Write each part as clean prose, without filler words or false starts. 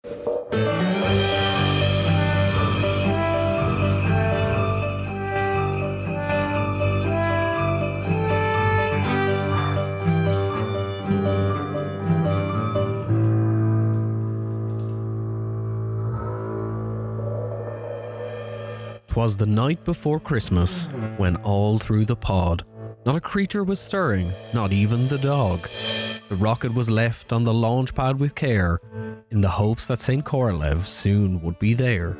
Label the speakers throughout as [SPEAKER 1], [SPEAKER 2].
[SPEAKER 1] 'Twas the night before Christmas, when all through the pod, not a creature was stirring, not even the dog. The rocket was left on the launch pad with care, in the hopes that St. Korolev soon would be there.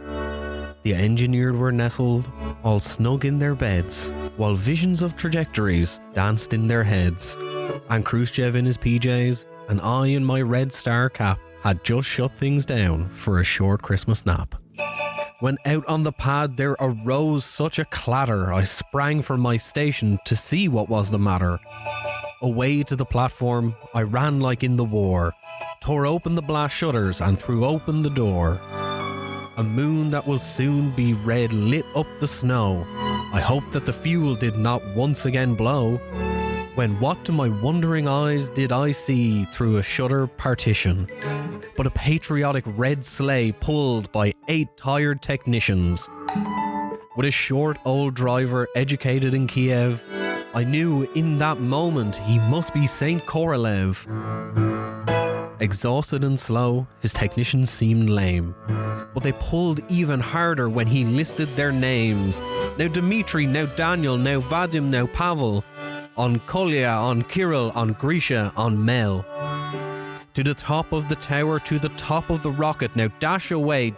[SPEAKER 1] The engineered were nestled, all snug in their beds, while visions of trajectories danced in their heads. And Khrushchev in his PJs, and I in my red star cap, had just shut things down for a short Christmas nap. When out on the pad there arose such a clatter, I sprang from my station to see what was the matter. Away to the platform, I ran like in the war, tore open the blast shutters and threw open the door. A moon that will soon be red lit up the snow. I hoped that the fuel did not once again blow. When what to my wondering eyes did I see through a shutter partition? But a patriotic red sleigh pulled by 8 tired technicians. With a short old driver educated in Kiev, I knew in that moment he must be St. Korolev. Exhausted and slow, his technicians seemed lame, but they pulled even harder when he listed their names. Now Dmitri, now Daniel, now Vadim, now Pavel. On Kolya, on Kirill, on Grisha, on Mel. To the top of the tower, to the top of the rocket. Now dash away,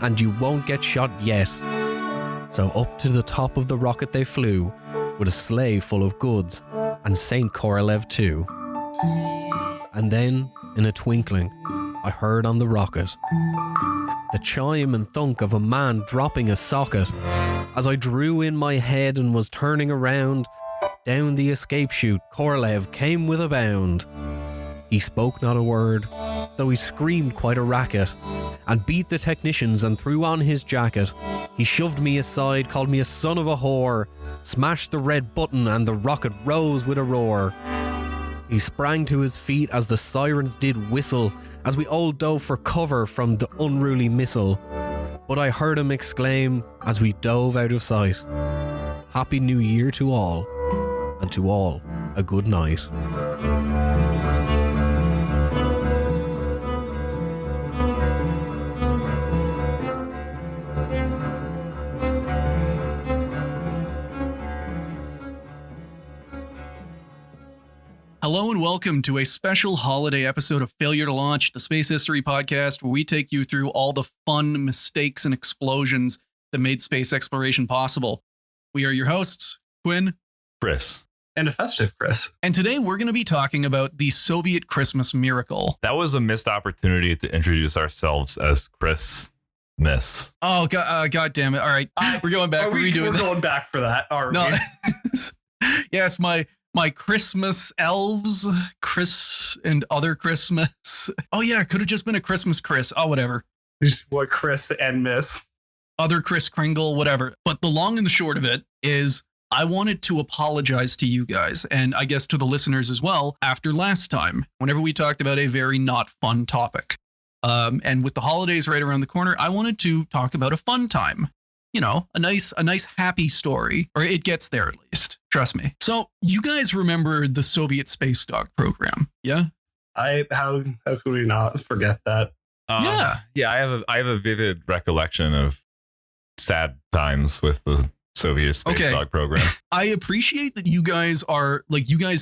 [SPEAKER 1] and you won't get shot yet. So up to the top of the rocket they flew, with a sleigh full of goods, and St. Korolev too. And then, in a twinkling, I heard on the rocket the chime and thunk of a man dropping a socket. As I drew in my head and was turning around, down the escape chute Korolev came with a bound. He spoke not a word, though he screamed quite a racket, and beat the technicians and threw on his jacket. He shoved me aside, called me a son of a whore, smashed the red button and the rocket rose with a roar. He sprang to his feet as the sirens did whistle, as we all dove for cover from the unruly missile. But I heard him exclaim as we dove out of sight, "Happy New Year to all, and to all a good night."
[SPEAKER 2] Hello and welcome to a special holiday episode of Failure to Launch, the space history podcast, where we take you through all the fun mistakes and explosions that made space exploration possible. We are your hosts, Quinn,
[SPEAKER 3] Chris,
[SPEAKER 4] and a festive Chris. And
[SPEAKER 2] today we're going to be talking about the Soviet Christmas miracle.
[SPEAKER 3] That was a missed opportunity to introduce ourselves as Chris Miss.
[SPEAKER 2] Oh, God damn it. All right. We're going back.
[SPEAKER 4] We're going back for that, are we?
[SPEAKER 2] No. Yes, my Christmas elves, Chris and other Christmas. Oh yeah, it could have just been a Christmas Chris. Oh, whatever.
[SPEAKER 4] What, Chris and Miss?
[SPEAKER 2] Other Chris Kringle, whatever. But the long and the short of it is I wanted to apologize to you guys, and I guess to the listeners as well, after last time, whenever we talked about a very not fun topic. And with the holidays right around the corner, I wanted to talk about a fun time. You know, a nice happy story, or it gets there at least. Trust me. So you guys remember the Soviet space dog program? Yeah.
[SPEAKER 4] How could we not forget that?
[SPEAKER 3] Yeah. I have a vivid recollection of sad times with the Soviet space dog program.
[SPEAKER 2] I appreciate that you guys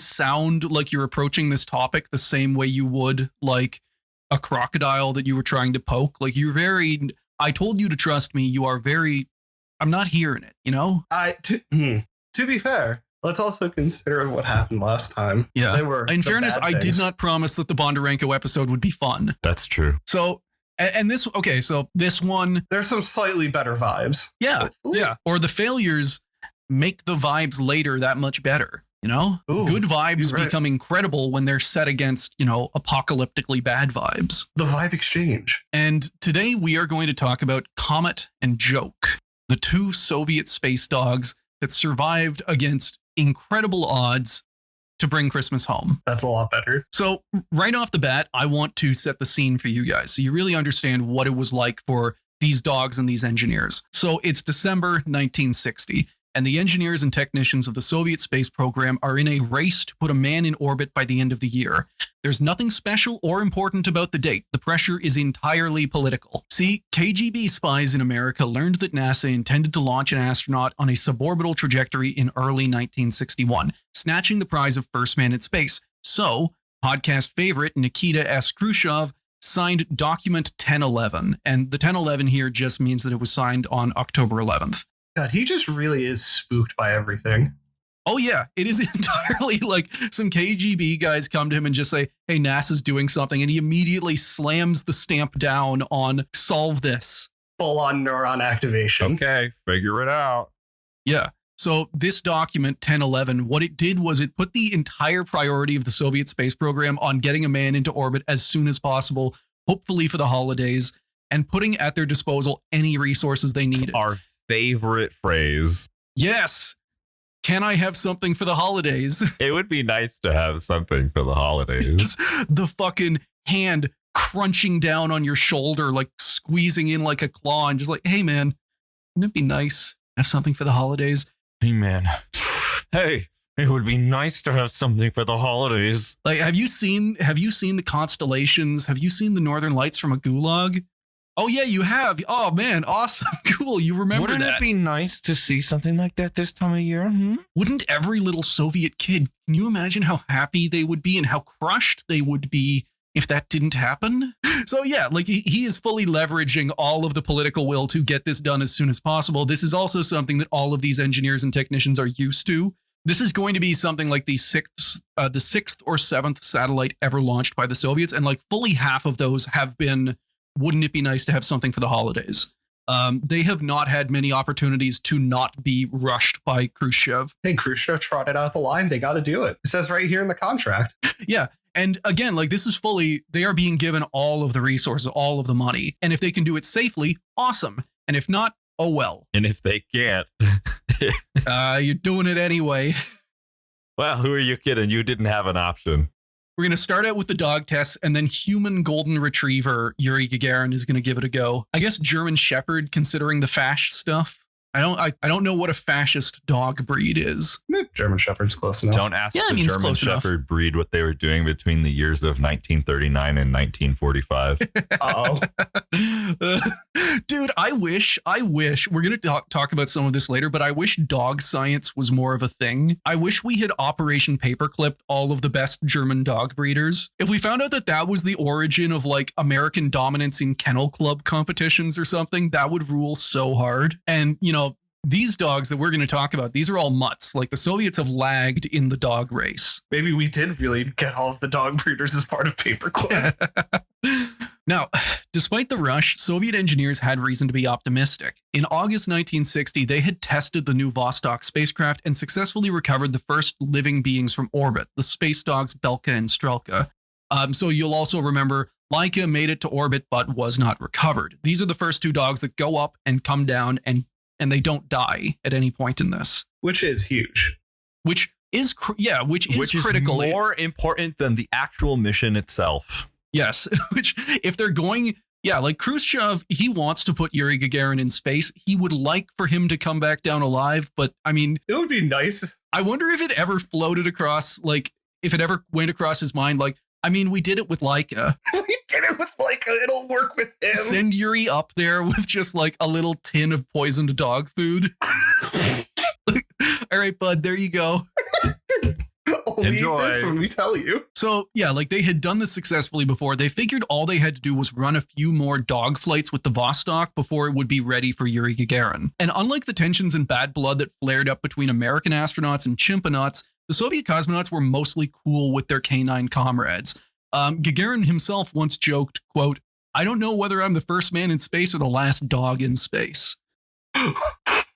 [SPEAKER 2] sound like you're approaching this topic the same way you would like a crocodile that you were trying to poke. Like I told you to trust me. You are very. I'm not hearing it, you know?
[SPEAKER 4] To be fair, let's also consider what happened last time.
[SPEAKER 2] Yeah. In fairness, I did not promise that the Bondarenko episode would be fun.
[SPEAKER 3] That's true.
[SPEAKER 2] So, so this one...
[SPEAKER 4] There's some slightly better vibes.
[SPEAKER 2] Yeah. Ooh. Yeah. Or the failures make the vibes later that much better, you know? Ooh, good vibes become incredible when they're set against, apocalyptically bad vibes.
[SPEAKER 4] The vibe exchange.
[SPEAKER 2] And today we are going to talk about Comet and Joke, the 2 Soviet space dogs that survived against incredible odds to bring Christmas home.
[SPEAKER 4] That's a lot better.
[SPEAKER 2] So right off the bat, I want to set the scene for you guys so you really understand what it was like for these dogs and these engineers. So it's December 1960, and the engineers and technicians of the Soviet space program are in a race to put a man in orbit by the end of the year. There's nothing special or important about the date. The pressure is entirely political. See, KGB spies in America learned that NASA intended to launch an astronaut on a suborbital trajectory in early 1961, snatching the prize of first man in space. So, podcast favorite Nikita S. Khrushchev signed document 1011, and the 1011 here just means that it was signed on October 11th.
[SPEAKER 4] God, he just really is spooked by everything.
[SPEAKER 2] Oh yeah, it is entirely like some KGB guys come to him and just say, hey, NASA's doing something, and he immediately slams the stamp down on solve this.
[SPEAKER 4] Full-on neuron activation.
[SPEAKER 3] Okay, figure it out.
[SPEAKER 2] Yeah. So this document 1011, what it did was it put the entire priority of the Soviet space program on getting a man into orbit as soon as possible, hopefully for the holidays, and putting at their disposal any resources they needed.
[SPEAKER 3] Our favorite phrase.
[SPEAKER 2] Yes. Can I have something for the holidays?
[SPEAKER 3] It would be nice to have something for the holidays.
[SPEAKER 2] The fucking hand crunching down on your shoulder, like squeezing in like a claw, and just like, hey man, wouldn't it be nice to have something for the holidays?
[SPEAKER 3] Hey man, hey, it would be nice to have something for the holidays.
[SPEAKER 2] Like, have you seen the constellations? Have you seen the Northern Lights from a gulag? Oh yeah, you have. Oh man, awesome, cool. You remember
[SPEAKER 3] Wouldn't
[SPEAKER 2] that?
[SPEAKER 3] Wouldn't it be nice to see something like that this time of year?
[SPEAKER 2] Wouldn't every little Soviet kid? Can you imagine how happy they would be and how crushed they would be if that didn't happen? So yeah, like he is fully leveraging all of the political will to get this done as soon as possible. This is also something that all of these engineers and technicians are used to. This is going to be something like the sixth or seventh satellite ever launched by the Soviets, and like fully half of those have been. Wouldn't it be nice to have something for the holidays? They have not had many opportunities to not be rushed by Khrushchev.
[SPEAKER 4] Hey, Khrushchev trotted out the line. They got to do it. It says right here in the contract.
[SPEAKER 2] Yeah. And again, like this is fully, they are being given all of the resources, all of the money. And if they can do it safely, awesome. And if not, oh well.
[SPEAKER 3] And if they can't,
[SPEAKER 2] you're doing it anyway.
[SPEAKER 3] Well, who are you kidding? You didn't have an option.
[SPEAKER 2] We're going to start out with the dog tests, and then human golden retriever Yuri Gagarin is going to give it a go. I guess German Shepherd, considering the fash stuff. I don't know what a fascist dog breed is.
[SPEAKER 4] German Shepherd's close enough.
[SPEAKER 3] Don't ask the German Shepherd breed what they were doing between the years of 1939 and 1945.
[SPEAKER 2] Uh-oh. Dude, I wish, we're going to talk about some of this later, but I wish dog science was more of a thing. I wish we had Operation Paperclip all of the best German dog breeders. If we found out that that was the origin of like American dominance in kennel club competitions or something, that would rule so hard. And, you know, these dogs that we're going to talk about, these are all mutts. Like the Soviets have lagged in the dog race.
[SPEAKER 4] Maybe we did really get all of the dog breeders as part of Paperclip.
[SPEAKER 2] Now, despite the rush, Soviet engineers had reason to be optimistic. In August 1960, they had tested the new Vostok spacecraft and successfully recovered the first living beings from orbit, the space dogs Belka and Strelka. So you'll also remember Laika made it to orbit but was not recovered. These are the first two dogs that go up and come down and they don't die at any point in this.
[SPEAKER 4] Which is huge.
[SPEAKER 2] Which is critical.
[SPEAKER 3] Is more important than the actual mission itself.
[SPEAKER 2] Yes, which if they're going, like Khrushchev, he wants to put Yuri Gagarin in space. He would like for him to come back down alive, but I mean,
[SPEAKER 4] it would be nice.
[SPEAKER 2] I wonder if it ever floated across, like if it ever went across his mind, like, I mean, we did it with Laika.
[SPEAKER 4] We did it with Laika. It'll work with him.
[SPEAKER 2] Send Yuri up there with just like a little tin of poisoned dog food. All right, bud, there you go.
[SPEAKER 3] Enjoy.
[SPEAKER 4] Eat this when we tell you.
[SPEAKER 2] So yeah, like they had done this successfully before. They figured all they had to do was run a few more dog flights with the Vostok before it would be ready for Yuri Gagarin. And unlike the tensions and bad blood that flared up between American astronauts and chimpanauts, the Soviet cosmonauts were mostly cool with their canine comrades. Gagarin himself once joked, quote, "I don't know whether I'm the first man in space or the last dog in space."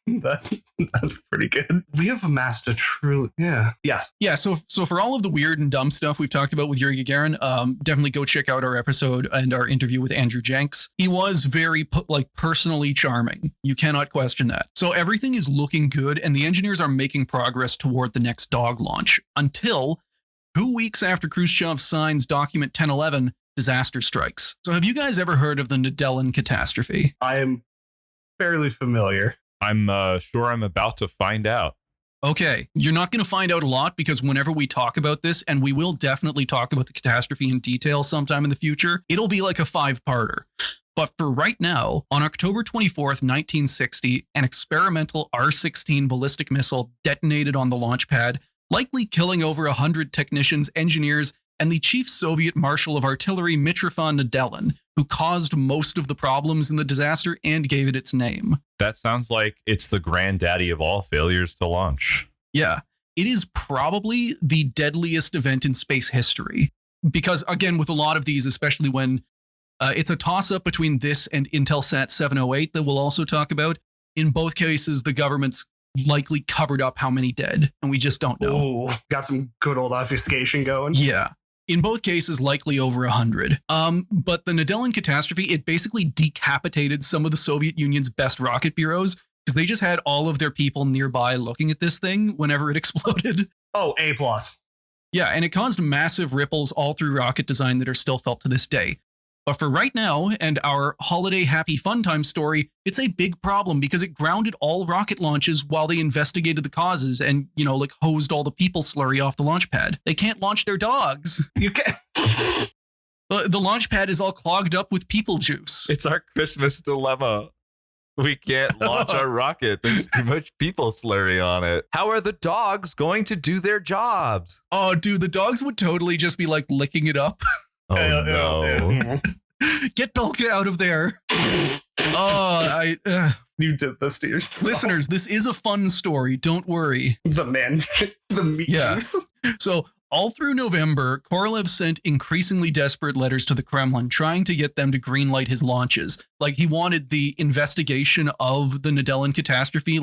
[SPEAKER 4] That's pretty good. We have amassed a true, yes.
[SPEAKER 2] Yeah, so for all of the weird and dumb stuff we've talked about with Yuri Gagarin, definitely go check out our episode and our interview with Andrew Jenks. He was very personally charming. You cannot question that. So everything is looking good and the engineers are making progress toward the next dog launch until 2 weeks after Khrushchev signs document 1011, disaster strikes. So have you guys ever heard of the Nedelin catastrophe?
[SPEAKER 4] I am fairly familiar.
[SPEAKER 3] I'm sure I'm about to find out.
[SPEAKER 2] Okay, you're not going to find out a lot because whenever we talk about this, and we will definitely talk about the catastrophe in detail sometime in the future, it'll be like a 5-parter. But for right now, on October 24th, 1960, an experimental R-16 ballistic missile detonated on the launch pad, likely killing over 100 technicians, engineers, and the chief Soviet Marshal of Artillery Mitrofan Nedelin, who caused most of the problems in the disaster and gave it its name.
[SPEAKER 3] That sounds like it's the granddaddy of all failures to launch.
[SPEAKER 2] Yeah, it is probably the deadliest event in space history. Because, again, with a lot of these, especially when it's a toss-up between this and Intelsat 708 that we'll also talk about. In both cases, the government's likely covered up how many dead, and we just don't know.
[SPEAKER 4] Oh, got some good old obfuscation going.
[SPEAKER 2] Yeah. In both cases, likely over 100. But the Nedelin catastrophe, it basically decapitated some of the Soviet Union's best rocket bureaus because they just had all of their people nearby looking at this thing whenever it exploded.
[SPEAKER 4] Oh, A+.
[SPEAKER 2] Yeah, and it caused massive ripples all through rocket design that are still felt to this day. But for right now, and our holiday happy fun time story, it's a big problem because it grounded all rocket launches while they investigated the causes and, like hosed all the people slurry off the launch pad. They can't launch their dogs.
[SPEAKER 4] You can't.
[SPEAKER 2] The launch pad is all clogged up with people juice.
[SPEAKER 3] It's our Christmas dilemma. We can't launch our rocket. There's too much people slurry on it. How are the dogs going to do their jobs?
[SPEAKER 2] Oh, dude, the dogs would totally just be like licking it up.
[SPEAKER 3] Oh, no.
[SPEAKER 2] Get Belka out of there.
[SPEAKER 4] You did this to yourself.
[SPEAKER 2] Listeners, this is a fun story. Don't worry.
[SPEAKER 4] The meat juice.
[SPEAKER 2] So all through November, Korolev sent increasingly desperate letters to the Kremlin trying to get them to greenlight his launches. Like, he wanted the investigation of the Nedelin catastrophe,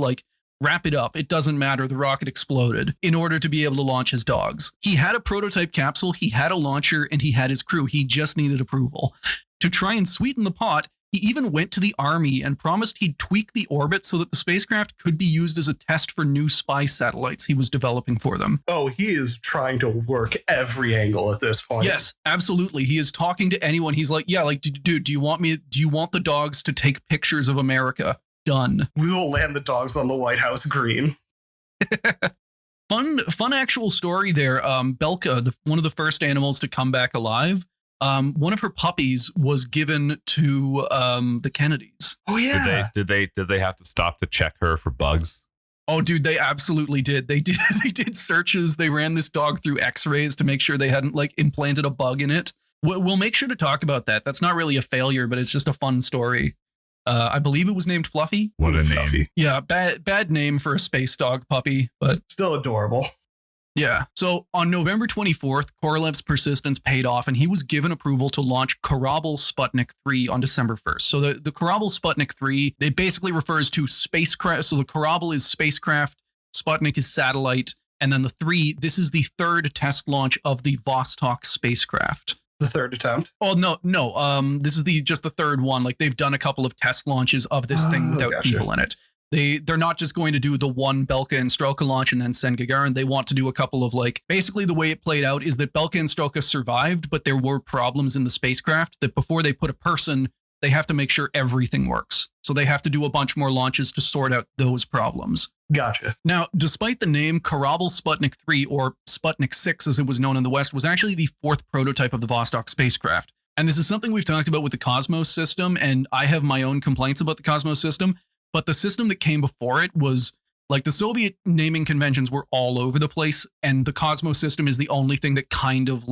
[SPEAKER 2] wrap it up. It doesn't matter. The rocket exploded in order to be able to launch his dogs. He had a prototype capsule, he had a launcher, and he had his crew. He just needed approval. To try and sweeten the pot, he even went to the army and promised he'd tweak the orbit so that the spacecraft could be used as a test for new spy satellites he was developing for them.
[SPEAKER 4] Oh, he is trying to work every angle at this point.
[SPEAKER 2] Yes, absolutely. He is talking to anyone. He's like, yeah, dude, do you want the dogs to take pictures of America? Done.
[SPEAKER 4] We will land the dogs on the White House green.
[SPEAKER 2] Fun actual story there. Belka, one of the first animals to come back alive, one of her puppies was given to the Kennedys.
[SPEAKER 4] Oh yeah.
[SPEAKER 3] Did they have to stop to check her for bugs?
[SPEAKER 2] Oh, dude, they absolutely did. They did searches. They ran this dog through X-rays to make sure they hadn't implanted a bug in it. We'll make sure to talk about that. That's not really a failure, but it's just a fun story. I believe it was named Fluffy.
[SPEAKER 3] What a
[SPEAKER 4] Fluffy
[SPEAKER 3] name.
[SPEAKER 2] Yeah, bad name for a space dog puppy, but
[SPEAKER 4] still adorable.
[SPEAKER 2] Yeah. So on November 24th, Korolev's persistence paid off and he was given approval to launch Korabl Sputnik 3 on December 1st. So the Korabl Sputnik 3, it basically refers to spacecraft. So the Korabl is spacecraft, Sputnik is satellite, and then the 3, this is the third test launch of the Vostok spacecraft.
[SPEAKER 4] The third attempt?
[SPEAKER 2] Oh, no. This is just the third one. They've done a couple of test launches of this thing without people in it. They're not just going to do the one Belka and Strelka launch and then send Gagarin. They want to do a couple of basically the way it played out is that Belka and Strelka survived, but there were problems in the spacecraft that before they put a person, they have to make sure everything works. So they have to do a bunch more launches to sort out those problems.
[SPEAKER 4] Gotcha.
[SPEAKER 2] Now, despite the name, Korabl Sputnik 3, or Sputnik 6 as it was known in the West, was actually the fourth prototype of the Vostok spacecraft. And this is something we've talked about with the Cosmos system, and I have my own complaints about the Cosmos system, but the system that came before it was, the Soviet naming conventions were all over the place, and the Cosmos system is the only thing that kind of,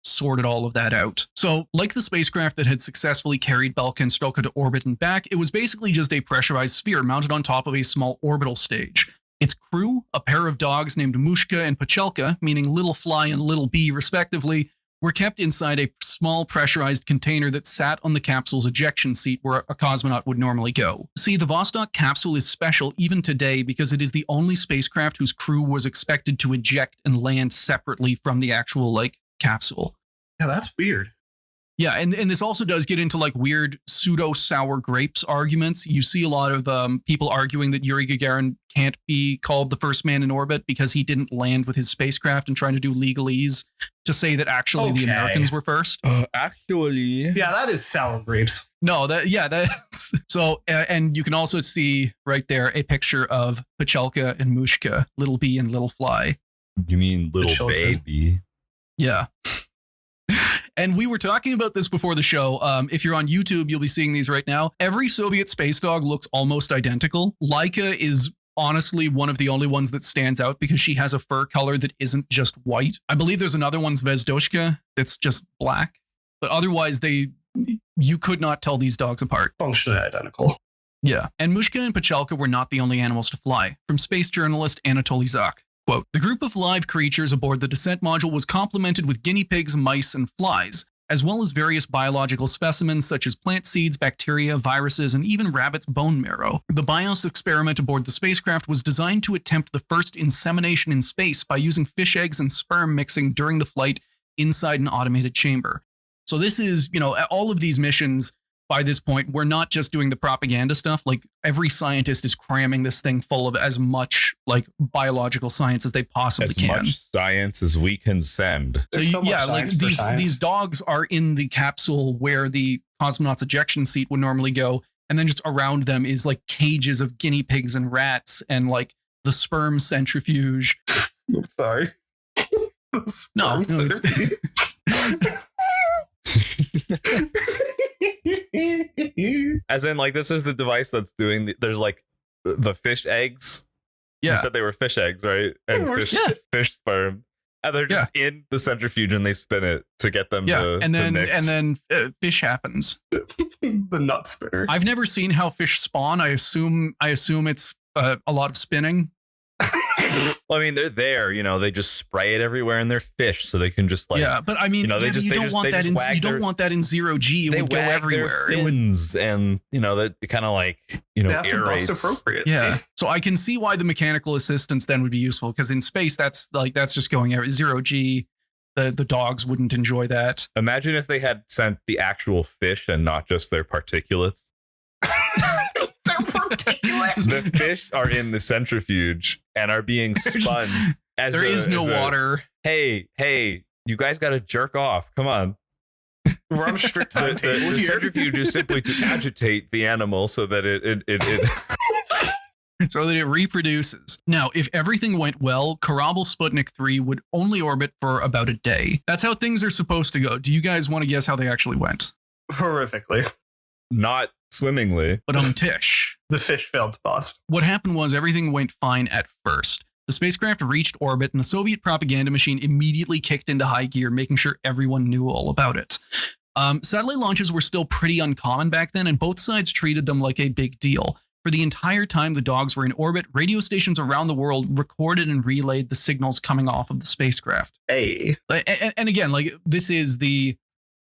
[SPEAKER 2] sorted all of that out. So, like the spacecraft that had successfully carried Belka and Strelka to orbit and back, it was basically just a pressurized sphere mounted on top of a small orbital stage. Its crew, a pair of dogs named Mushka and Pachelka, meaning Little Fly and Little Bee respectively, were kept inside a small pressurized container that sat on the capsule's ejection seat where a cosmonaut would normally go. See, the Vostok capsule is special even today because it is the only spacecraft whose crew was expected to eject and land separately from the actual, capsule.
[SPEAKER 4] Yeah, that's weird.
[SPEAKER 2] Yeah, and this also does get into like weird pseudo sour grapes arguments. You see a lot of people arguing that Yuri Gagarin can't be called the first man in orbit because he didn't land with his spacecraft and trying to do legalese to say that actually the
[SPEAKER 4] Okay.
[SPEAKER 2] Americans were first.
[SPEAKER 3] Actually,
[SPEAKER 4] Yeah, that is sour grapes.
[SPEAKER 2] No, that's so. And you can also see right there a picture of Pachelka and Mushka, little bee and little fly.
[SPEAKER 3] you mean little
[SPEAKER 4] children.
[SPEAKER 3] baby?
[SPEAKER 2] Yeah. And we were talking about this before the show. If you're on YouTube, you'll be seeing these right now. Every Soviet space dog looks almost identical. Laika is honestly one of the only ones that stands out because she has a fur color that isn't just white. I believe there's another one, Zvezdoshka, that's just black. But otherwise, you could not tell these dogs apart.
[SPEAKER 4] Functionally identical.
[SPEAKER 2] Yeah. And Mushka and Pachelka were not the only animals to fly. From space journalist Anatoly Zak. Quote, the group of live creatures aboard the descent module was complemented with guinea pigs, mice, and flies, as well as various biological specimens such as plant seeds, bacteria, viruses, and even rabbits' bone marrow. The BIOS experiment aboard the spacecraft was designed to attempt the first insemination in space by using fish eggs and sperm mixing during the flight inside an automated chamber. So this is, all of these missions by this point, we're not just doing the propaganda stuff. Like every scientist is cramming this thing full of as much like biological science as they possibly
[SPEAKER 3] As
[SPEAKER 2] can.
[SPEAKER 3] much science as we can send.
[SPEAKER 2] So
[SPEAKER 4] There's so much
[SPEAKER 2] yeah, like
[SPEAKER 4] science for science.
[SPEAKER 2] these dogs are in the capsule where the cosmonaut's ejection seat would normally go, and then just around them is like cages of guinea pigs and rats and like the sperm centrifuge.
[SPEAKER 4] I'm sorry.
[SPEAKER 2] No, it's-
[SPEAKER 3] As in, like, this is the device that's doing. There's like the fish eggs. You
[SPEAKER 2] Yeah,
[SPEAKER 3] said they were fish eggs, right? And
[SPEAKER 4] Of
[SPEAKER 3] fish,
[SPEAKER 4] course.
[SPEAKER 2] Yeah.
[SPEAKER 3] fish sperm. And they're just in the centrifuge and they spin it to get them
[SPEAKER 2] yeah,
[SPEAKER 3] to,
[SPEAKER 2] and
[SPEAKER 3] to mix.
[SPEAKER 2] then fish happens.
[SPEAKER 4] The nut spinner.
[SPEAKER 2] I've never seen how fish spawn. I assume it's a lot of spinning.
[SPEAKER 3] Well, I mean, they're there, they just spray it everywhere in their fish so they can just like,
[SPEAKER 2] Yeah, but I mean,
[SPEAKER 3] they
[SPEAKER 2] yeah,
[SPEAKER 3] just-
[SPEAKER 2] you
[SPEAKER 3] they
[SPEAKER 2] don't
[SPEAKER 3] just-
[SPEAKER 2] want
[SPEAKER 3] they
[SPEAKER 2] that
[SPEAKER 3] just
[SPEAKER 2] in
[SPEAKER 3] wag
[SPEAKER 2] you don't
[SPEAKER 3] their-
[SPEAKER 2] want that in zero G. It
[SPEAKER 3] they
[SPEAKER 2] would go
[SPEAKER 3] wag
[SPEAKER 2] everywhere.
[SPEAKER 3] their
[SPEAKER 2] It would,
[SPEAKER 3] fins and, that kind of like,
[SPEAKER 4] They have to bust
[SPEAKER 3] aerates.
[SPEAKER 4] appropriate.
[SPEAKER 2] yeah. So I can see why the mechanical assistance then would be useful because in space that's just going zero G. The dogs wouldn't enjoy that.
[SPEAKER 3] Imagine if they had sent the actual fish and not just their particulates.
[SPEAKER 4] They're particulate.
[SPEAKER 3] The fish are in the centrifuge and are being spun. As
[SPEAKER 2] There is no water.
[SPEAKER 3] Hey, you guys got to jerk off. Come on.
[SPEAKER 4] We're on a strict
[SPEAKER 3] The
[SPEAKER 4] timetable here.
[SPEAKER 3] centrifuge is simply to agitate the animal so that it
[SPEAKER 2] So that it reproduces. Now, if everything went well, Korabl Sputnik 3 would only orbit for about a day. That's how things are supposed to go. Do you guys want to guess how they actually went?
[SPEAKER 4] Horrifically.
[SPEAKER 3] not swimmingly.
[SPEAKER 2] But Tish.
[SPEAKER 4] The fish failed to bust.
[SPEAKER 2] What happened was everything went fine at first. The spacecraft reached orbit and the Soviet propaganda machine immediately kicked into high gear, making sure everyone knew all about it. Satellite launches were still pretty uncommon back then, and both sides treated them like a big deal. For the entire time the dogs were in orbit, radio stations around the world recorded and relayed the signals coming off of the spacecraft.
[SPEAKER 4] Hey.
[SPEAKER 2] And again, like this is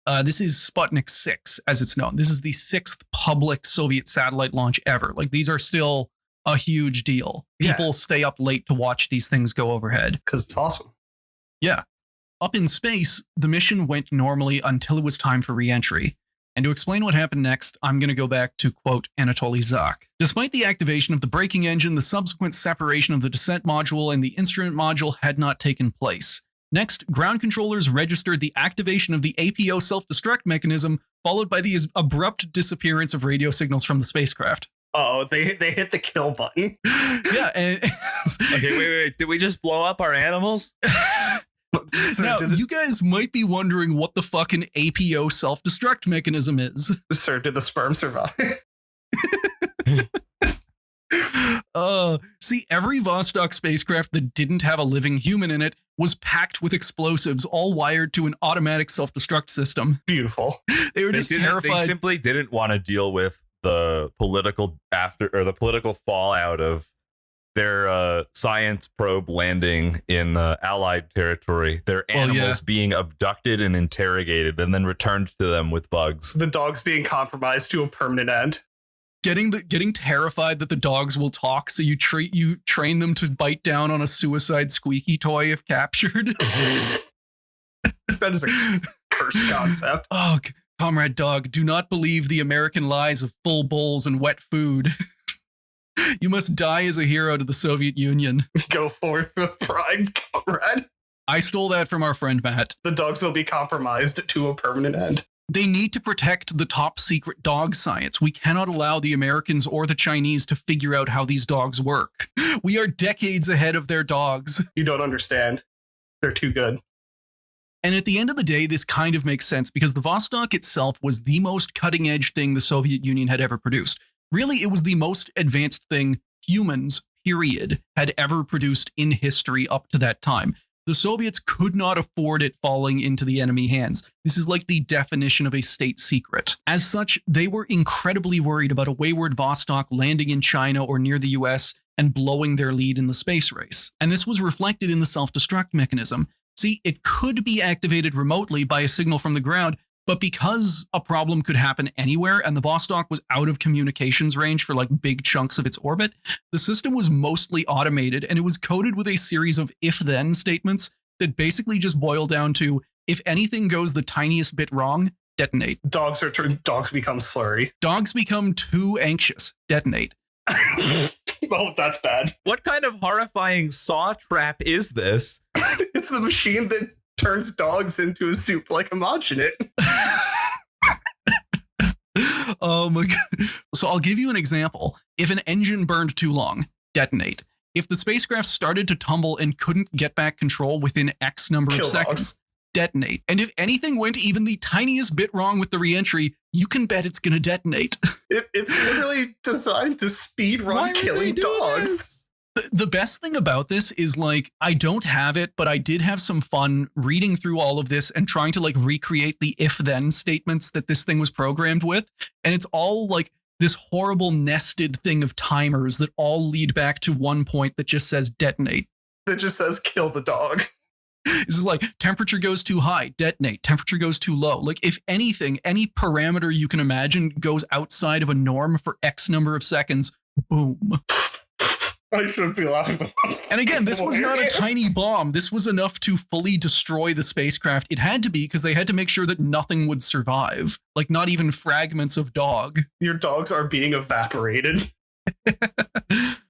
[SPEAKER 2] Sputnik 6, as it's known. This is the 6th public Soviet satellite launch ever. Like these are still a huge deal.
[SPEAKER 4] Yeah.
[SPEAKER 2] People stay up late to watch these things go overhead.
[SPEAKER 4] Because it's awesome.
[SPEAKER 2] Yeah. Up in space, the mission went normally until it was time for re-entry. And to explain what happened next, I'm going to go back to quote Anatoly Zak. Despite the activation of the braking engine, the subsequent separation of the descent module and the instrument module had not taken place. Next, ground controllers registered the activation of the APO self-destruct mechanism, followed by the abrupt disappearance of radio signals from the spacecraft.
[SPEAKER 4] Oh, they hit the kill button.
[SPEAKER 2] Yeah, and
[SPEAKER 3] Okay, wait. Did we just blow up our animals?
[SPEAKER 4] Sir,
[SPEAKER 2] now
[SPEAKER 4] did
[SPEAKER 2] you guys might be wondering what the fucking APO self-destruct mechanism is.
[SPEAKER 4] did the sperm survive?
[SPEAKER 2] See, every Vostok spacecraft that didn't have a living human in it was packed with explosives, all wired to an automatic self-destruct system.
[SPEAKER 4] Beautiful.
[SPEAKER 2] They were just
[SPEAKER 3] They
[SPEAKER 2] terrified.
[SPEAKER 3] simply didn't want to deal with the political fallout of their science probe landing in Allied territory. Their animals being abducted and interrogated, and then returned to them with bugs.
[SPEAKER 4] The dog's being compromised to a permanent end.
[SPEAKER 2] Getting terrified that the dogs will talk, so you train them to bite down on a suicide squeaky toy if captured.
[SPEAKER 4] That is a cursed concept.
[SPEAKER 2] Oh, Comrade Dog, do not believe the American lies of full bowls and wet food. You must die as a hero to the Soviet Union.
[SPEAKER 4] Go forth with pride, comrade.
[SPEAKER 2] I stole that from our friend Matt.
[SPEAKER 4] The dogs will be compromised to a permanent end.
[SPEAKER 2] They need to protect the top secret dog science. We cannot allow the Americans or the Chinese to figure out how these dogs work. We are decades ahead of their dogs.
[SPEAKER 4] You don't understand. They're too good.
[SPEAKER 2] And at the end of the day, this kind of makes sense because the Vostok itself was the most cutting edge thing the Soviet Union had ever produced. Really, it was the most advanced thing humans, period, had ever produced in history up to that time. The Soviets could not afford it falling into the enemy hands. This is like the definition of a state secret. As such, they were incredibly worried about a wayward Vostok landing in China or near the US and blowing their lead in the space race. And this was reflected in the self-destruct mechanism. See, it could be activated remotely by a signal from the ground, but because a problem could happen anywhere and the Vostok was out of communications range for like big chunks of its orbit, the system was mostly automated and it was coded with a series of if-then statements that basically just boil down to, if anything goes the tiniest bit wrong, detonate.
[SPEAKER 4] Dogs become slurry.
[SPEAKER 2] Dogs become too anxious, detonate.
[SPEAKER 4] Oh, that's bad.
[SPEAKER 3] What kind of horrifying saw trap is this?
[SPEAKER 4] It's the machine that turns dogs into a soup like homogenate.
[SPEAKER 2] Oh my god. So I'll give you an example. If an engine burned too long, detonate. If the spacecraft started to tumble and couldn't get back control within X number of seconds, detonate. And if anything went even the tiniest bit wrong with the reentry, you can bet it's going to detonate.
[SPEAKER 4] It's literally designed to speed run killing dogs.
[SPEAKER 2] The best thing about this is, like, I don't have it, but I did have some fun reading through all of this and trying to like recreate the if-then statements that this thing was programmed with. And it's all like this horrible nested thing of timers that all lead back to one point that just says detonate.
[SPEAKER 4] That just says kill the dog.
[SPEAKER 2] This is like temperature goes too high, detonate. Temperature goes too low. Like if anything, any parameter you can imagine goes outside of a norm for X number of seconds, boom.
[SPEAKER 4] I shouldn't be laughing.
[SPEAKER 2] And again, this was not a tiny bomb. This was enough to fully destroy the spacecraft. It had to be because they had to make sure that nothing would survive. Like not even fragments of dog.
[SPEAKER 4] Your dogs are being evaporated.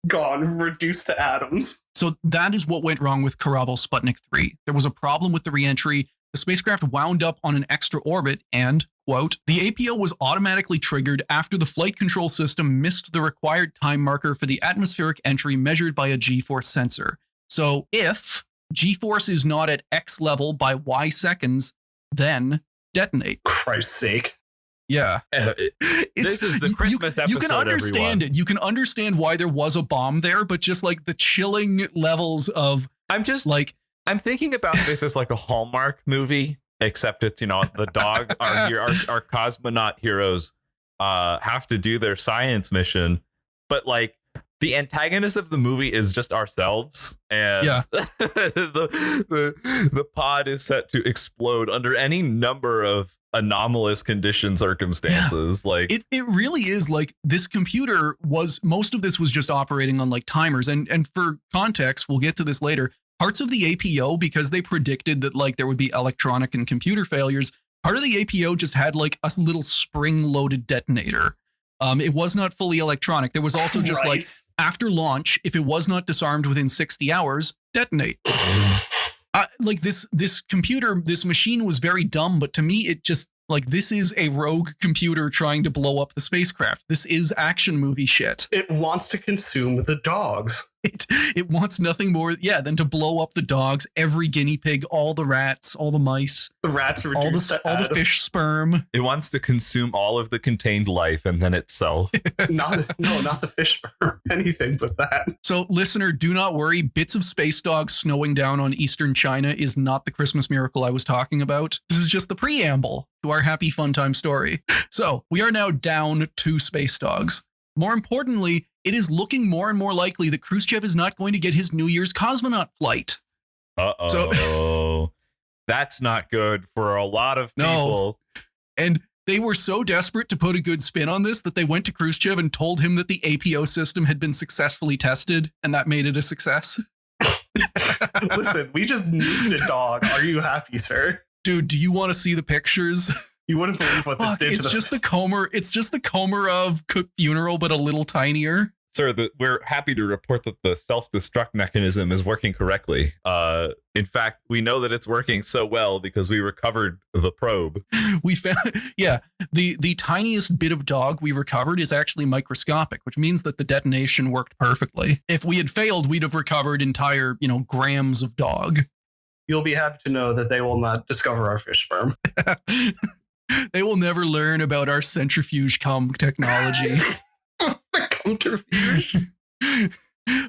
[SPEAKER 4] Gone, reduced to atoms.
[SPEAKER 2] So that is what went wrong with Korabl Sputnik 3. There was a problem with the reentry. The spacecraft wound up on an extra orbit and, quote, the APO was automatically triggered after the flight control system missed the required time marker for the atmospheric entry measured by a G-force sensor. So if G-force is not at X level by Y seconds, then detonate.
[SPEAKER 4] Christ's sake.
[SPEAKER 2] Yeah.
[SPEAKER 3] This is the Christmas episode,
[SPEAKER 2] you can understand
[SPEAKER 3] everyone.
[SPEAKER 2] it. You can understand why there was a bomb there, but just like the chilling levels of
[SPEAKER 3] I'm thinking about this as like a Hallmark movie, except it's, you know, the dog, our cosmonaut heroes have to do their science mission, but like the antagonist of the movie is just ourselves, and the pod is set to explode under any number of anomalous circumstances. Yeah. Like
[SPEAKER 2] it really is. Like this computer was, most of this was just operating on like timers, and for context, we'll get to this later. Parts of the APO, because they predicted that like there would be electronic and computer failures, part of the APO just had like a little spring-loaded detonator. It was not fully electronic. There was also just like after launch, if it was not disarmed within 60 hours, detonate. Like this computer, this machine was very dumb, but to me, it just like, this is a rogue computer trying to blow up the spacecraft. This is action movie shit.
[SPEAKER 4] It wants to consume the dogs.
[SPEAKER 2] It wants nothing more, than to blow up the dogs, every guinea pig, all the rats, all the mice.
[SPEAKER 4] The rats are
[SPEAKER 2] all the fish sperm.
[SPEAKER 3] It wants to consume all of the contained life and then itself.
[SPEAKER 4] not the fish sperm. Anything but that.
[SPEAKER 2] So, listener, do not worry. Bits of space dogs snowing down on eastern China is not the Christmas miracle I was talking about. This is just the preamble to our happy fun time story. So, we are now down 2 space dogs. More importantly, it is looking more and more likely that Khrushchev is not going to get his New Year's cosmonaut flight.
[SPEAKER 3] Uh-oh. So, that's not good for a lot of people.
[SPEAKER 2] No. And they were so desperate to put a good spin on this that they went to Khrushchev and told him that the APO system had been successfully tested, and that made it a success.
[SPEAKER 4] Listen, we just nuked a dog. Are you happy, sir?
[SPEAKER 2] Dude, do you want to see the pictures?
[SPEAKER 4] You wouldn't believe what this did to the...
[SPEAKER 2] It's just the Comer of Cook Funeral, but a little tinier.
[SPEAKER 3] Sir, we're happy to report that the self-destruct mechanism is working correctly. In fact, we know that it's working so well because we recovered the probe.
[SPEAKER 2] We found, the tiniest bit of dog we recovered is actually microscopic, which means that the detonation worked perfectly. If we had failed, we'd have recovered entire, grams of dog.
[SPEAKER 4] You'll be happy to know that they will not discover our fish sperm.
[SPEAKER 2] They will never learn about our centrifuge cum technology.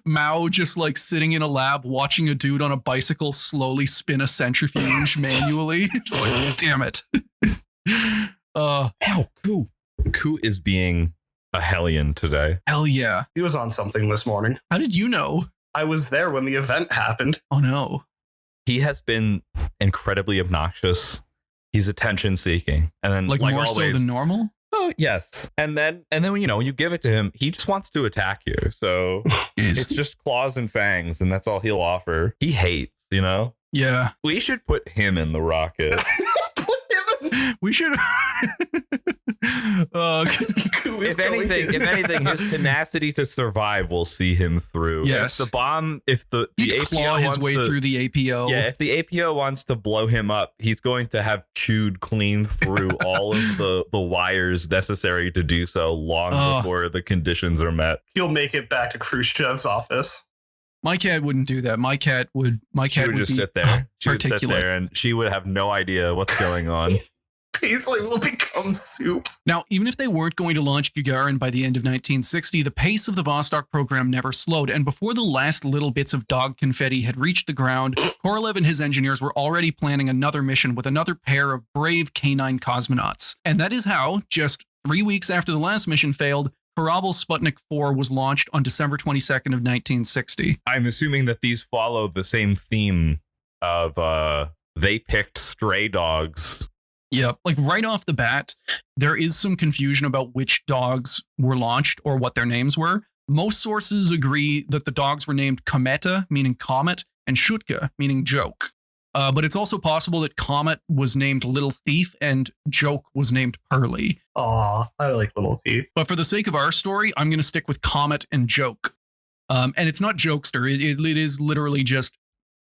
[SPEAKER 2] Mao just like sitting in a lab watching a dude on a bicycle slowly spin a centrifuge manually. It's like, damn it.
[SPEAKER 3] Ku is being a hellion today.
[SPEAKER 2] Hell yeah.
[SPEAKER 4] He was on something this morning.
[SPEAKER 2] How did you know?
[SPEAKER 4] I was there when the event happened.
[SPEAKER 2] Oh no.
[SPEAKER 3] He has been incredibly obnoxious. He's attention seeking. And then
[SPEAKER 2] like more
[SPEAKER 3] always,
[SPEAKER 2] so than normal?
[SPEAKER 3] Oh, yes. And then when you give it to him, he just wants to attack you. So it's just claws and fangs, and that's all he'll offer. He hates,
[SPEAKER 2] Yeah.
[SPEAKER 3] We should put him in the rocket.
[SPEAKER 2] We should.
[SPEAKER 3] If anything, his tenacity to survive will see him through.
[SPEAKER 2] Yes.
[SPEAKER 3] If the
[SPEAKER 2] He'd
[SPEAKER 3] APO
[SPEAKER 2] claw his way through the APO.
[SPEAKER 3] Yeah, if the APO wants to blow him up, he's going to have chewed clean through all of the wires necessary to do so long before the conditions are met.
[SPEAKER 4] He'll make it back to Khrushchev's office.
[SPEAKER 2] My cat wouldn't do that. My cat would
[SPEAKER 3] just sit there. She would sit there and she would have no idea what's going on.
[SPEAKER 4] Paisley will become soup.
[SPEAKER 2] Now, even if they weren't going to launch Gagarin by the end of 1960, the pace of the Vostok program never slowed, and before the last little bits of dog confetti had reached the ground, Korolev and his engineers were already planning another mission with another pair of brave canine cosmonauts. And that is how, just 3 weeks after the last mission failed, Korabl Sputnik 4 was launched on December 22nd of 1960.
[SPEAKER 3] I'm assuming that these follow the same theme of they picked stray dogs.
[SPEAKER 2] Yeah, like right off the bat, there is some confusion about which dogs were launched or what their names were. Most sources agree that the dogs were named Kometa, meaning comet, and Shutka, meaning joke. But it's also possible that Comet was named Little Thief and Joke was named Pearly.
[SPEAKER 4] Aw, I like Little Thief.
[SPEAKER 2] But for the sake of our story, I'm going to stick with Comet and Joke. And it's not Jokester. It is literally just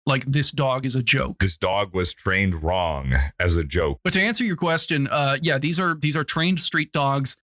[SPEAKER 2] like this dog is a joke.
[SPEAKER 3] This dog was trained wrong as a joke.
[SPEAKER 2] But to answer your question, these are trained street dogs,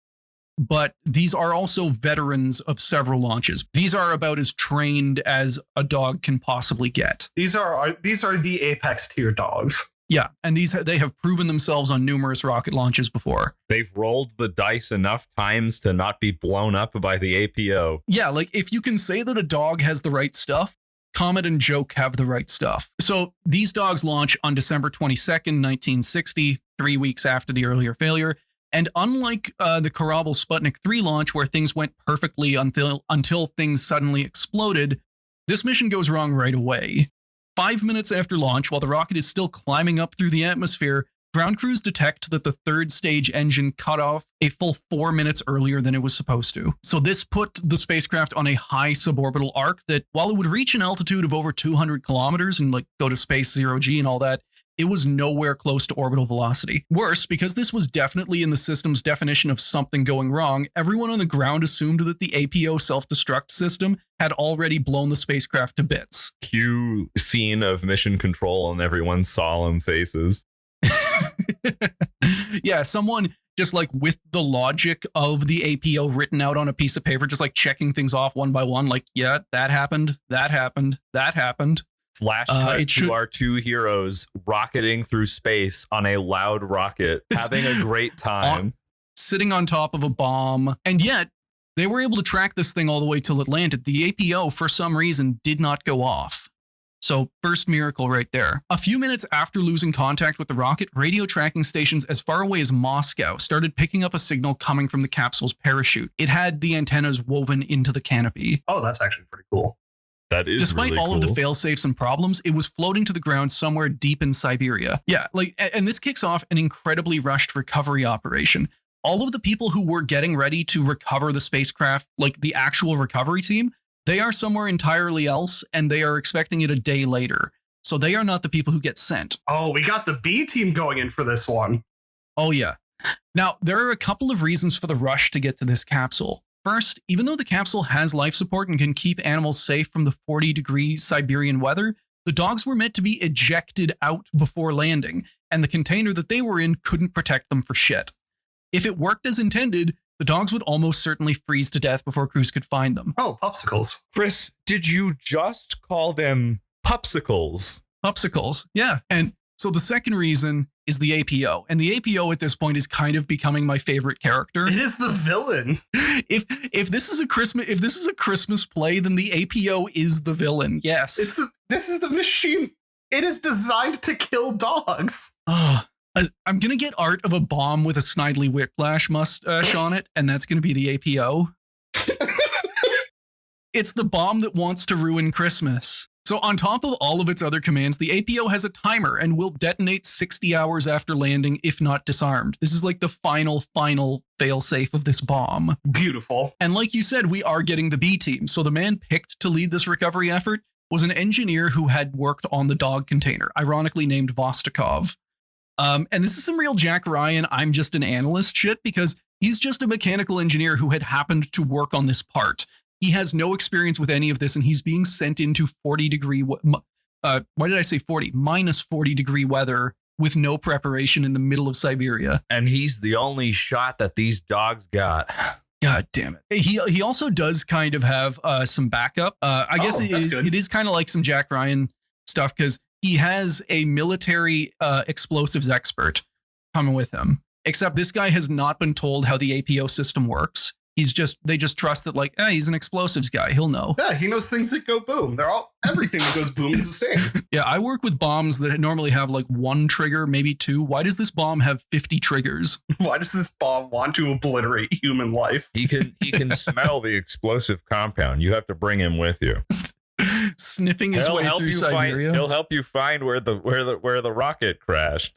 [SPEAKER 2] but these are also veterans of several launches. These are about as trained as a dog can possibly get.
[SPEAKER 4] These are the apex tier dogs.
[SPEAKER 2] Yeah, and they have proven themselves on numerous rocket launches before.
[SPEAKER 3] They've rolled the dice enough times to not be blown up by the APO.
[SPEAKER 2] Yeah, like if you can say that a dog has the right stuff, Comet and Joke have the right stuff. So these dogs launch on December 22nd, 1960, 3 weeks after the earlier failure. And unlike the Korabl Sputnik 3 launch, where things went perfectly until things suddenly exploded, this mission goes wrong right away. 5 minutes after launch, while the rocket is still climbing up through the atmosphere, ground crews detect that the third stage engine cut off a full 4 minutes earlier than it was supposed to. So this put the spacecraft on a high suborbital arc that, while it would reach an altitude of over 200 kilometers and like go to space 0G and all that, it was nowhere close to orbital velocity. Worse, because this was definitely in the system's definition of something going wrong, everyone on the ground assumed that the APO self-destruct system had already blown the spacecraft to bits.
[SPEAKER 3] Cue scene of mission control on everyone's solemn faces.
[SPEAKER 2] Yeah, someone just like with the logic of the APO written out on a piece of paper, just like checking things off one by one, like, yeah, that happened, that happened, that happened.
[SPEAKER 3] Flash cut to our two heroes rocketing through space on a loud rocket, having a great time.
[SPEAKER 2] Sitting on top of a bomb. And yet, they were able to track this thing all the way till it landed. The APO, for some reason, did not go off. So first miracle right there. A few minutes after losing contact with the rocket, radio tracking stations as far away as Moscow started picking up a signal coming from the capsule's parachute. It had the antennas woven into the canopy.
[SPEAKER 4] Oh, that's actually pretty cool.
[SPEAKER 3] That is
[SPEAKER 2] Despite
[SPEAKER 3] really
[SPEAKER 2] all
[SPEAKER 3] cool.
[SPEAKER 2] of the fail-safes and problems, it was floating to the ground somewhere deep in Siberia. Yeah, and this kicks off an incredibly rushed recovery operation. All of the people who were getting ready to recover the spacecraft, like the actual recovery team, they are somewhere entirely else, and they are expecting it a day later. So they are not the people who get sent.
[SPEAKER 4] Oh, we got the B team going in for this one.
[SPEAKER 2] Oh, yeah. Now, there are a couple of reasons for the rush to get to this capsule. First, even though the capsule has life support and can keep animals safe from the 40-degree Siberian weather, the dogs were meant to be ejected out before landing, and the container that they were in couldn't protect them for shit. If it worked as intended, the dogs would almost certainly freeze to death before crews could find them.
[SPEAKER 4] Oh, popsicles.
[SPEAKER 3] Chris, did you just call them popsicles?
[SPEAKER 2] Popsicles, yeah. And so the second reason is the APO. And the APO at this point is kind of becoming my favorite character.
[SPEAKER 4] It is the villain.
[SPEAKER 2] If this is a Christmas play, then the APO is the villain. Yes.
[SPEAKER 4] This is the machine. It is designed to kill dogs.
[SPEAKER 2] I'm gonna get art of a bomb with a Snidely Whiplash mustache on it, and that's gonna be the APO. It's the bomb that wants to ruin Christmas. So on top of all of its other commands, the APO has a timer and will detonate 60 hours after landing if not disarmed. This is like the final failsafe of this bomb.
[SPEAKER 4] Beautiful.
[SPEAKER 2] And like you said, we are getting the B team. So the man picked to lead this recovery effort was an engineer who had worked on the dog container, ironically named Vostokov. And this is some real Jack Ryan, I'm just an analyst shit, because he's just a mechanical engineer who had happened to work on this part. He has no experience with any of this, and he's being sent into 40-degree, why did I say 40? Minus 40-degree weather with no preparation in the middle of Siberia.
[SPEAKER 3] And he's the only shot that these dogs got.
[SPEAKER 2] God damn it. He also does kind of have some backup. I guess it is kind of like some Jack Ryan stuff, because he has a military explosives expert coming with him. Except this guy has not been told how the APO system works. They just trust that, like, he's an explosives guy. He'll know.
[SPEAKER 4] Yeah, he knows things that go boom. Everything that goes boom is the same.
[SPEAKER 2] Yeah, I work with bombs that normally have like one trigger, maybe two. Why does this bomb have 50 triggers?
[SPEAKER 4] Why does this bomb want to obliterate human life?
[SPEAKER 3] He can smell the explosive compound. You have to bring him with you.
[SPEAKER 2] Sniffing his way through Siberia.
[SPEAKER 3] He'll help you find where the rocket crashed.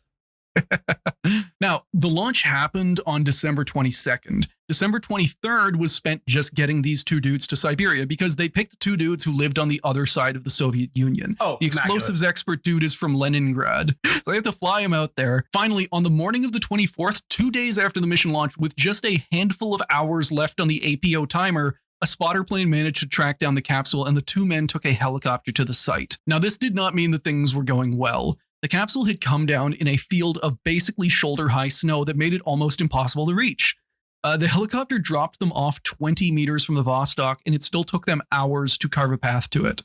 [SPEAKER 2] Now, the launch happened on December 22nd. December 23rd was spent just getting these two dudes to Siberia because they picked two dudes who lived on the other side of the Soviet Union.
[SPEAKER 4] Oh,
[SPEAKER 2] the explosives expert dude is from Leningrad. So they have to fly him out there. Finally, on the morning of the 24th, 2 days after the mission launched, with just a handful of hours left on the APO timer, a spotter plane managed to track down the capsule, and the two men took a helicopter to the site. Now, this did not mean that things were going well. The capsule had come down in a field of basically shoulder-high snow that made it almost impossible to reach. The helicopter dropped them off 20 meters from the Vostok, and it still took them hours to carve a path to it.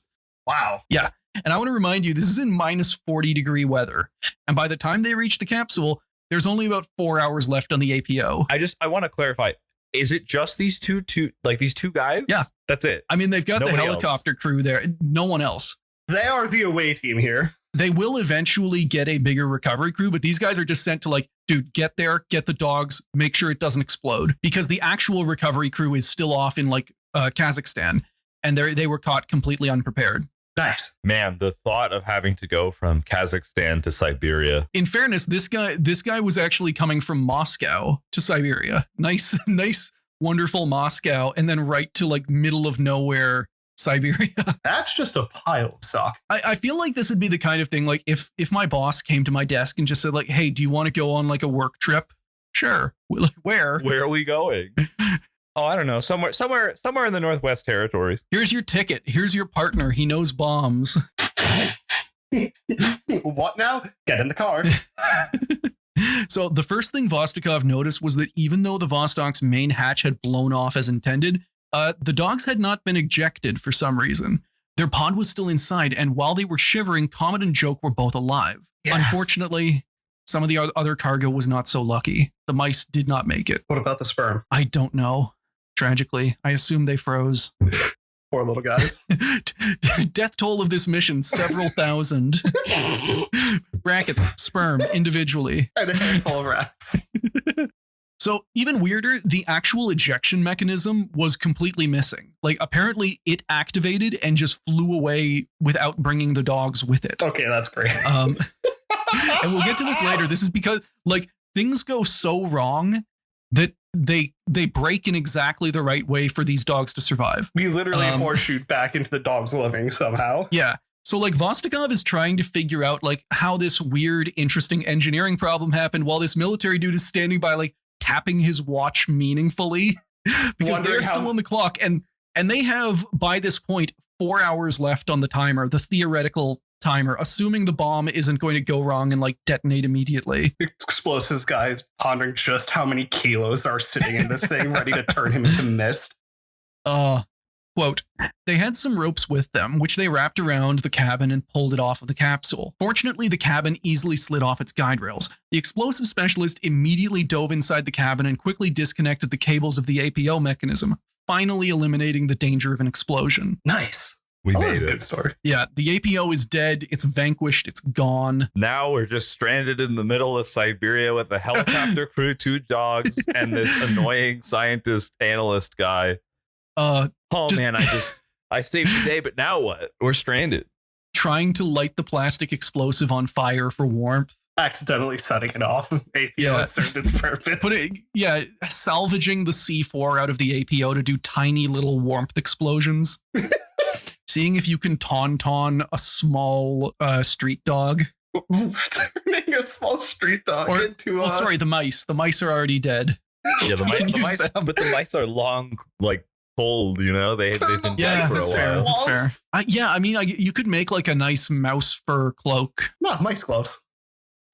[SPEAKER 4] Wow.
[SPEAKER 2] Yeah, and I want to remind you, this is in minus 40-degree weather. And by the time they reach the capsule, there's only about 4 hours left on the APO.
[SPEAKER 3] I want to clarify. Is it just these two guys?
[SPEAKER 2] Yeah.
[SPEAKER 3] That's it.
[SPEAKER 2] I mean, they've got
[SPEAKER 3] Nobody
[SPEAKER 2] the helicopter crew there. No one else.
[SPEAKER 4] They are the away team here.
[SPEAKER 2] They will eventually get a bigger recovery crew, but these guys are just sent to, like, dude, get there, get the dogs, make sure it doesn't explode, because the actual recovery crew is still off in like Kazakhstan, and they were caught completely unprepared.
[SPEAKER 4] Nice.
[SPEAKER 3] Man, the thought of having to go from Kazakhstan to Siberia.
[SPEAKER 2] In fairness, this guy was actually coming from Moscow to Siberia. Nice, wonderful Moscow, and then right to like middle of nowhere Siberia.
[SPEAKER 4] That's just a pile of sock.
[SPEAKER 2] I feel like this would be the kind of thing, like if my boss came to my desk and just said, like, hey, do you want to go on like a work trip? Sure. Like, where?
[SPEAKER 3] Where are we going? Oh, I don't know. Somewhere in the Northwest Territories.
[SPEAKER 2] Here's your ticket. Here's your partner. He knows bombs.
[SPEAKER 4] What now? Get in the car.
[SPEAKER 2] So the first thing Vostokov noticed was that even though the Vostok's main hatch had blown off as intended, the dogs had not been ejected for some reason. Their pod was still inside, and while they were shivering, Comet and Joke were both alive. Yes. Unfortunately, some of the other cargo was not so lucky. The mice did not make it.
[SPEAKER 4] What about the sperm?
[SPEAKER 2] I don't know. Tragically, I assume they froze.
[SPEAKER 4] Poor little guys.
[SPEAKER 2] Death toll of this mission, several thousand. Brackets, sperm, individually.
[SPEAKER 4] And a handful of rats.
[SPEAKER 2] So even weirder, the actual ejection mechanism was completely missing. Like, apparently it activated and just flew away without bringing the dogs with it.
[SPEAKER 4] Okay, that's great.
[SPEAKER 2] And we'll get to this later. This is because, like, things go so wrong that they break in exactly the right way for these dogs to survive.
[SPEAKER 4] We literally horseshoed back into the dog's living somehow.
[SPEAKER 2] Yeah. So, like, Vostokov is trying to figure out, like, how this weird, interesting engineering problem happened while this military dude is standing by, like, tapping his watch meaningfully because
[SPEAKER 4] Wondering
[SPEAKER 2] they're still
[SPEAKER 4] how-
[SPEAKER 2] on the clock. And they have, by this point, 4 hours left on the timer, the theoretical timer, assuming the bomb isn't going to go wrong and like detonate immediately.
[SPEAKER 4] Explosives guy is pondering just how many kilos are sitting in this thing, ready to turn him into mist.
[SPEAKER 2] Quote, they had some ropes with them, which they wrapped around the cabin and pulled it off of the capsule. Fortunately, the cabin easily slid off its guide rails. The explosive specialist immediately dove inside the cabin and quickly disconnected the cables of the APO mechanism, finally eliminating the danger of an explosion.
[SPEAKER 4] Nice.
[SPEAKER 3] We
[SPEAKER 4] I love
[SPEAKER 3] made
[SPEAKER 4] a
[SPEAKER 3] it.
[SPEAKER 4] good story.
[SPEAKER 2] Yeah, the APO is dead, it's vanquished, it's gone.
[SPEAKER 3] Now we're just stranded in the middle of Siberia with a helicopter crew, 2 dogs, and this annoying scientist analyst guy. Oh
[SPEAKER 2] Just-
[SPEAKER 3] man, I saved the day, but now what? We're stranded.
[SPEAKER 2] Trying to light the plastic explosive on fire for warmth.
[SPEAKER 4] Accidentally setting it off. APO
[SPEAKER 2] Yeah.
[SPEAKER 4] has served its purpose.
[SPEAKER 2] Salvaging the C4 out of the APO to do tiny little warmth explosions. Seeing if you can tauntaun a small street dog.
[SPEAKER 4] Turning a small street dog into a...
[SPEAKER 2] Oh, sorry, the mice. The mice are already dead.
[SPEAKER 3] Yeah, the
[SPEAKER 2] You can use
[SPEAKER 3] mice,
[SPEAKER 2] them.
[SPEAKER 3] but the mice are long, like cold. You know, they've been
[SPEAKER 4] Turn the
[SPEAKER 3] dead
[SPEAKER 2] mice
[SPEAKER 3] for a
[SPEAKER 2] into
[SPEAKER 3] while.
[SPEAKER 2] That's fair.
[SPEAKER 4] gloves.
[SPEAKER 2] Yeah, I mean, you could make like a nice mouse fur cloak.
[SPEAKER 4] No, mice gloves.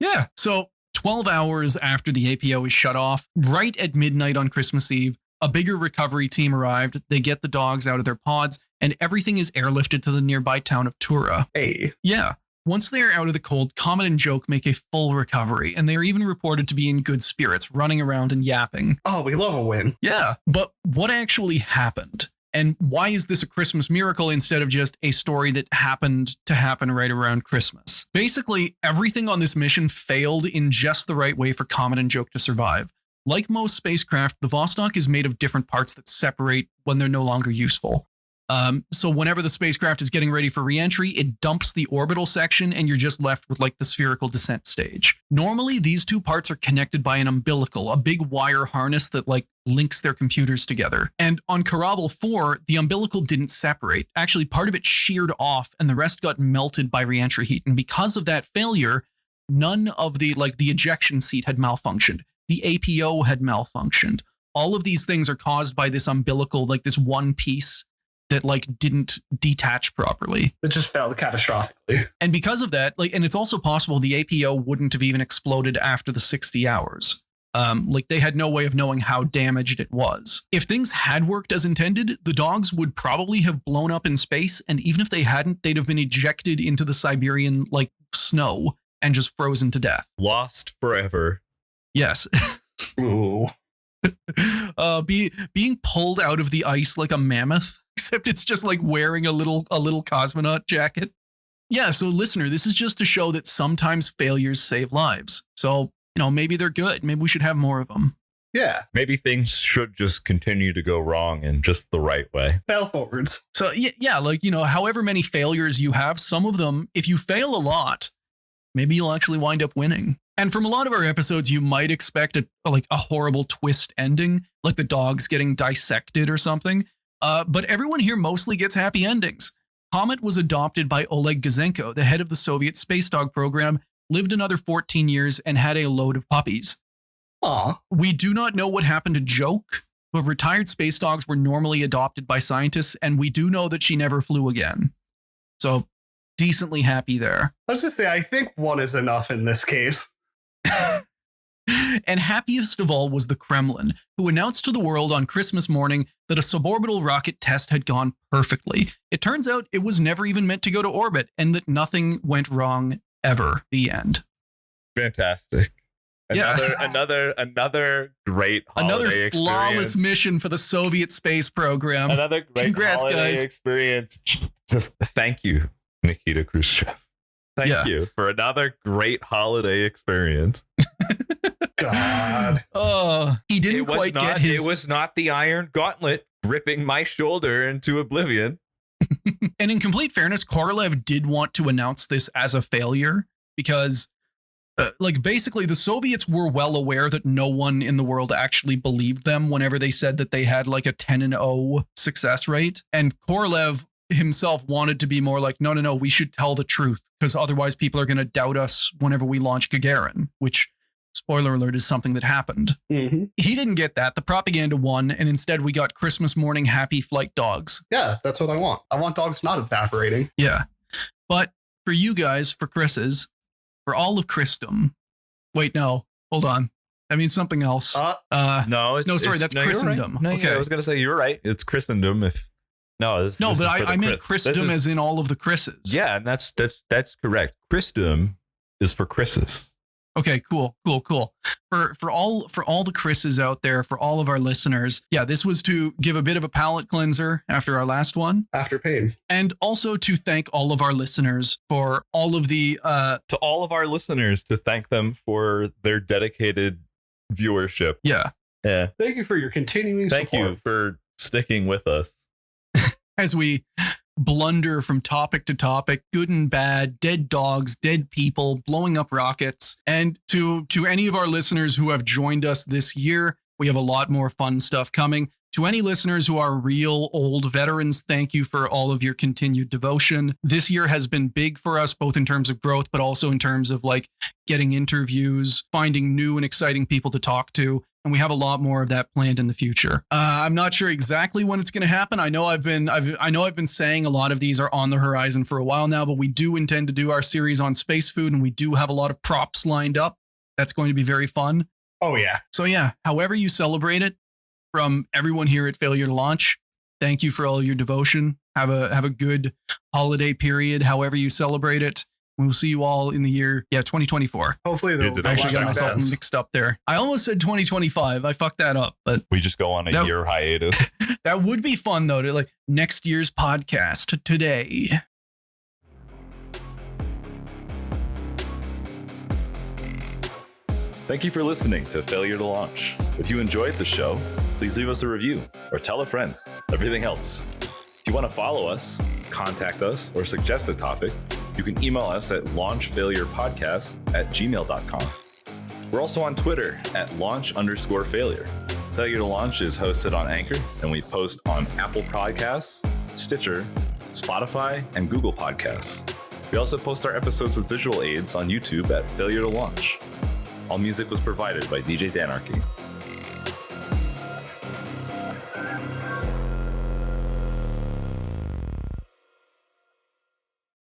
[SPEAKER 2] Yeah. So 12 hours after the APO is shut off, right at midnight on Christmas Eve, a bigger recovery team arrived. They get the dogs out of their pods, and everything is airlifted to the nearby town of Tura.
[SPEAKER 4] Hey.
[SPEAKER 2] Yeah. Once they are out of the cold, Comet and Joke make a full recovery, and they are even reported to be in good spirits, running around and yapping.
[SPEAKER 4] Oh, we love a win.
[SPEAKER 2] Yeah. But what actually happened? And why is this a Christmas miracle instead of just a story that happened to happen right around Christmas? Basically, everything on this mission failed in just the right way for Comet and Joke to survive. Like most spacecraft, the Vostok is made of different parts that separate when they're no longer useful. So whenever the spacecraft is getting ready for reentry, it dumps the orbital section and you're just left with like the spherical descent stage. Normally, these 2 parts are connected by an umbilical, a big wire harness that like links their computers together. And on Karabel 4, the umbilical didn't separate. Actually, part of it sheared off and the rest got melted by reentry heat. And because of that failure, none of the ejection seat had malfunctioned. The APO had malfunctioned. All of these things are caused by this umbilical, like this one piece that like didn't detach properly.
[SPEAKER 4] It just failed catastrophically.
[SPEAKER 2] And because of that, like, and it's also possible the APO wouldn't have even exploded after the 60 hours. Like they had no way of knowing how damaged it was. If things had worked as intended, the dogs would probably have blown up in space. And even if they hadn't, they'd have been ejected into the Siberian like snow and just frozen to death.
[SPEAKER 3] Lost forever.
[SPEAKER 2] Yes.
[SPEAKER 4] Ooh.
[SPEAKER 2] Being pulled out of the ice like a mammoth, except it's just like wearing a little cosmonaut jacket. Yeah, so listener, this is just to show that sometimes failures save lives. So, maybe they're good. Maybe we should have more of them.
[SPEAKER 4] Yeah.
[SPEAKER 3] Maybe things should just continue to go wrong in just the right way.
[SPEAKER 4] Fail forwards.
[SPEAKER 2] So yeah, like, however many failures you have, some of them, if you fail a lot, maybe you'll actually wind up winning. And from a lot of our episodes, you might expect a horrible twist ending, like the dogs getting dissected or something. But everyone here mostly gets happy endings. Comet was adopted by Oleg Gazenko, the head of the Soviet space dog program, lived another 14 years, and had a load of puppies.
[SPEAKER 4] Aw.
[SPEAKER 2] We do not know what happened to Joke, but retired space dogs were normally adopted by scientists, and we do know that she never flew again. So, decently happy there.
[SPEAKER 4] Let's just say I think one is enough in this case.
[SPEAKER 2] And happiest of all was the Kremlin, who announced to the world on Christmas morning that a suborbital rocket test had gone perfectly. It turns out it was never even meant to go to orbit, and that nothing went wrong ever. The end.
[SPEAKER 3] Fantastic.
[SPEAKER 2] Yeah.
[SPEAKER 3] Another great holiday
[SPEAKER 2] Another flawless
[SPEAKER 3] experience.
[SPEAKER 2] mission for the Soviet space program.
[SPEAKER 3] Another great
[SPEAKER 2] Congrats,
[SPEAKER 3] holiday
[SPEAKER 2] guys.
[SPEAKER 3] experience. Just thank you, Nikita Khrushchev. Thank you for another great holiday experience.
[SPEAKER 4] God.
[SPEAKER 2] Oh, he didn't quite get his.
[SPEAKER 3] It was not the Iron Gauntlet ripping my shoulder into oblivion.
[SPEAKER 2] And in complete fairness, Korolev did want to announce this as a failure because, basically, the Soviets were well aware that no one in the world actually believed them whenever they said that they had like a 10-0 success rate. And Korolev himself wanted to be more like, no, we should tell the truth because otherwise people are going to doubt us whenever we launch Gagarin, which, spoiler alert, is something that happened.
[SPEAKER 4] Mm-hmm.
[SPEAKER 2] He didn't get that. The propaganda won, and instead we got Christmas morning happy flight dogs.
[SPEAKER 4] Yeah, that's what I want. I want dogs not evaporating.
[SPEAKER 2] Yeah. But for you guys, for Chris's, for all of Christendom. Wait, no, hold on. That means something else.
[SPEAKER 3] No,
[SPEAKER 2] that's Christendom.
[SPEAKER 3] Right. No,
[SPEAKER 2] okay.
[SPEAKER 3] Yeah, I was gonna say you're right. It's Christendom.
[SPEAKER 2] I meant Christendom as in all of the Chris's.
[SPEAKER 3] Yeah, and that's correct. Christendom is for Chris's.
[SPEAKER 2] Okay, cool. For all the Chris's out there, for all of our listeners, yeah, this was to give a bit of a palate cleanser after our last one.
[SPEAKER 4] After pain.
[SPEAKER 2] And also to thank all of our listeners for all of the
[SPEAKER 3] to all of our listeners, to thank them for their dedicated viewership.
[SPEAKER 2] Yeah.
[SPEAKER 4] Thank you for your continuing support.
[SPEAKER 3] Thank you for sticking with us.
[SPEAKER 2] As we blunder from topic to topic, good and bad, dead dogs, dead people, blowing up rockets. And to any of our listeners who have joined us this year, we have a lot more fun stuff coming. To any listeners who are real old veterans, thank you for all of your continued devotion. This year has been big for us, both in terms of growth, but also in terms of like getting interviews, finding new and exciting people to talk to. And we have a lot more of that planned in the future. I'm not sure exactly when it's going to happen. I know I've been saying a lot of these are on the horizon for a while now, but we do intend to do our series on space food, and we do have a lot of props lined up. That's going to be very fun.
[SPEAKER 4] Oh yeah.
[SPEAKER 2] So yeah, however you celebrate it, from everyone here at Failure to Launch, thank you for all your devotion. Have a good holiday period, however you celebrate it. We'll see you all in the year, 2024.
[SPEAKER 4] Hopefully,
[SPEAKER 2] I actually got myself mixed up there. I almost said 2025. I fucked that up, but
[SPEAKER 3] we just go on a year hiatus.
[SPEAKER 2] That would be fun though, to like next year's podcast today.
[SPEAKER 3] Thank you for listening to Failure to Launch. If you enjoyed the show, please leave us a review or tell a friend. Everything helps. If you want to follow us, contact us, or suggest a topic, you can email us at launchfailurepodcast@gmail.com. We're also on Twitter at launch_failure. Failure to Launch is hosted on Anchor, and we post on Apple Podcasts, Stitcher, Spotify, and Google Podcasts. We also post our episodes with visual aids on YouTube at Failure to Launch. All music was provided by DJ Danarchy.